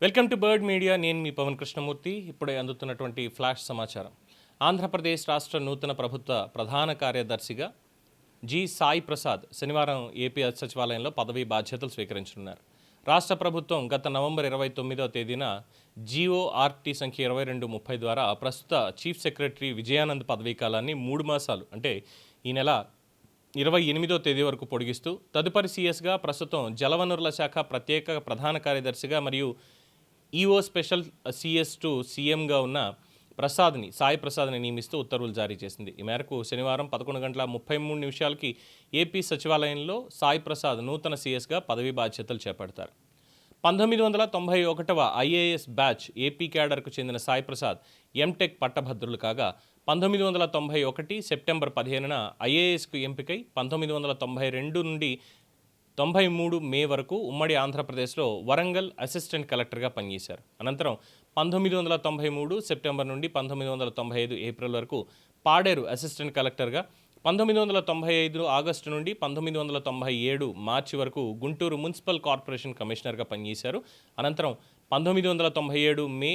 Welcome to bird media. నేను మీ పవన్ కృష్ణమూర్తి. ఇప్పుడే అందుతున్నటువంటి flash సమాచారం. ఆంధ్రప్రదేశ్ రాష్ట్ర నూతన ప్రభుత్వ ప్రధాన కార్యదర్శిగా జి సాయి ప్రసాద్ శనివారం ఏపీ సచివాలయంలో పదవీ బాధ్యతలు స్వీకరించనున్నారు. రాష్ట్ర ప్రభుత్వం గత నవంబర్ 29వ తేదీన జీఓఆర్టీ సంఖ్య 2230 ద్వారా ప్రస్తుత చీఫ్ సెక్రటరీ విజయానంద్ పదవీ కాలాన్ని 3 మాసాలు అంటే ఈ నెల 28వ తేదీ వరకు పొడిగిస్తూ తదుపరి సీఎస్గా ప్రస్తుతం జలవనరుల శాఖ ప్రత్యేక ప్రధాన కార్యదర్శిగా మరియు ఈఓ స్పెషల్ సిఎస్ టు సీఎంగా ఉన్న సాయి ప్రసాద్ని నియమిస్తూ ఉత్తర్వులు జారీ చేసింది. ఈ మేరకు శనివారం 11:33 ఏపీ సచివాలయంలో సాయి ప్రసాద్ నూతన సీఎస్గా పదవీ బాధ్యతలు చేపడతారు. 1991వ ఐఏఎస్ బ్యాచ్ ఏపీ క్యాడర్కు చెందిన సాయి ప్రసాద్ ఎంటెక్ పట్టభద్రులు కాగా 1991 సెప్టెంబర్ 15న ఐఏఎస్కు ఎంపికై 1992 నుండి 93 మే వరకు ఉమ్మడి ఆంధ్రప్రదేశ్లో వరంగల్ అసిస్టెంట్ కలెక్టర్గా పనిచేశారు. అనంతరం 1993 సెప్టెంబర్ నుండి 1995 ఏప్రిల్ వరకు పాడేరు అసిస్టెంట్ కలెక్టర్గా, 1995 ఆగస్టు నుండి 1997 మార్చి వరకు గుంటూరు మున్సిపల్ కార్పొరేషన్ కమిషనర్గా పనిచేశారు. అనంతరం 1997 మే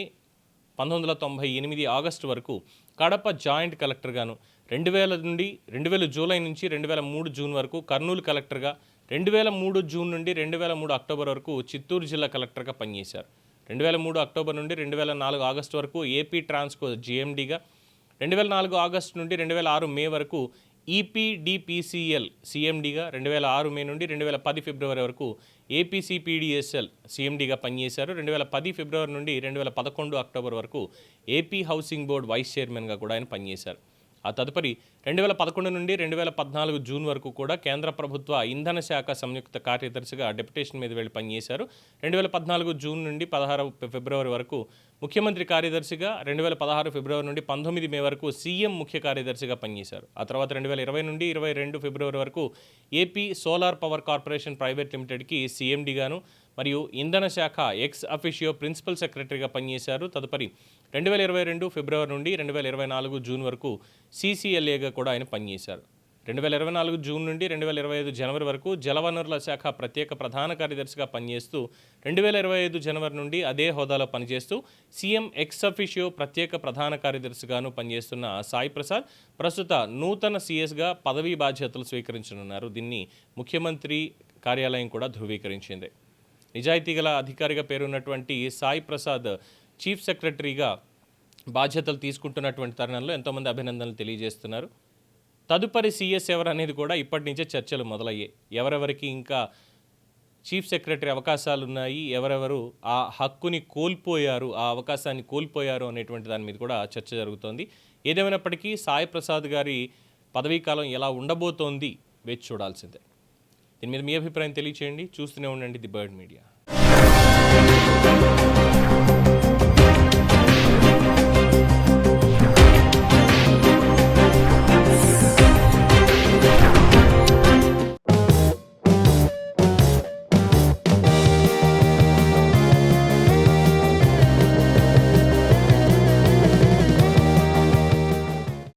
1998 ఆగస్టు వరకు కడప జాయింట్ కలెక్టర్గాను, 2000 జూలై నుంచి 2003 జూన్ వరకు కర్నూలు కలెక్టర్గా, 2003 జూన్ నుండి 2003 అక్టోబర్ వరకు చిత్తూరు జిల్లా కలెక్టర్గా పనిచేశారు. 2003 అక్టోబర్ నుండి 2004 ఆగస్టు వరకు ఏపీ ట్రాన్స్కో జీఎండీగా, 2004 ఆగస్టు నుండి 2006 మే వరకు ఈపీడీపీసీఎల్ సీఎండీగా, 2006 మే నుండి 2010 ఫిబ్రవరి వరకు ఏపీసీపీడీఎస్ఎల్ సీఎండీగా పనిచేశారు. 2010 ఫిబ్రవరి నుండి 2011 అక్టోబర్ వరకు ఏపీ హౌసింగ్ బోర్డు వైస్ చైర్మన్గా కూడా ఆయన పనిచేశారు. ఆ తదుపరి 2011 నుండి 2014 జూన్ వరకు కూడా కేంద్ర ప్రభుత్వ ఇంధన శాఖ సంయుక్త కార్యదర్శిగా డెప్యుటేషన్ మీద వెళ్ళి పనిచేశారు. 2014 జూన్ నుండి 16 ఫిబ్రవరి వరకు ముఖ్యమంత్రి కార్యదర్శిగా, 2016 ఫిబ్రవరి నుండి 19 మే వరకు సీఎం ముఖ్య కార్యదర్శిగా పనిచేశారు. ఆ తర్వాత 2020 నుండి 22 ఫిబ్రవరి వరకు AP solar power corporation private లిమిటెడ్కి సీఎండీగాను మరియు ఇంధన శాఖ ఎక్స్ అఫిషియో ప్రిన్సిపల్ సెక్రటరీగా పనిచేశారు. తదుపరి 2022 ఫిబ్రవరి నుండి 2024 జూన్ వరకు సీసీఎల్ఏగా కూడా ఆయన పనిచేశారు. 2024 జూన్ నుండి 2025 జనవరి వరకు జలవనరుల శాఖ ప్రత్యేక ప్రధాన కార్యదర్శిగా పనిచేస్తూ 2025 జనవరి నుండి అదే హోదాలో పనిచేస్తూ సీఎం ఎక్స్ అఫిషియో ప్రత్యేక ప్రధాన కార్యదర్శిగాను పనిచేస్తున్న సాయి ప్రసాద్ ప్రస్తుత నూతన సీఎస్గా పదవీ బాధ్యతలు స్వీకరించనున్నారు. దీన్ని ముఖ్యమంత్రి కార్యాలయం కూడా ధృవీకరించింది. నిజాయితీ గల అధికారిగా పేరున్నటువంటి సాయి ప్రసాద్ చీఫ్ సెక్రటరీగా బాధ్యతలు తీసుకుంటున్నటువంటి తరుణంలో ఎంతోమంది అభినందనలు తెలియజేస్తున్నారు. తదుపరి సీఎస్ ఎవరు అనేది కూడా ఇప్పటి నుంచే చర్చలు మొదలయ్యాయి. ఎవరెవరికి ఇంకా చీఫ్ సెక్రటరీ అవకాశాలు ఉన్నాయి, ఎవరెవరు ఆ హక్కుని కోల్పోయారు, ఆ అవకాశాన్ని కోల్పోయారు అనేటువంటి దాని మీద కూడా చర్చ జరుగుతోంది. ఏదేమైనప్పటికీ సాయి ప్రసాద్ గారి పదవీకాలం ఎలా ఉండబోతోంది వేచి చూడాల్సిందే. దీని మీద మీ అభిప్రాయం తెలియచేయండి. చూస్తూనే ఉండండి ది బర్డ్ మీడియా.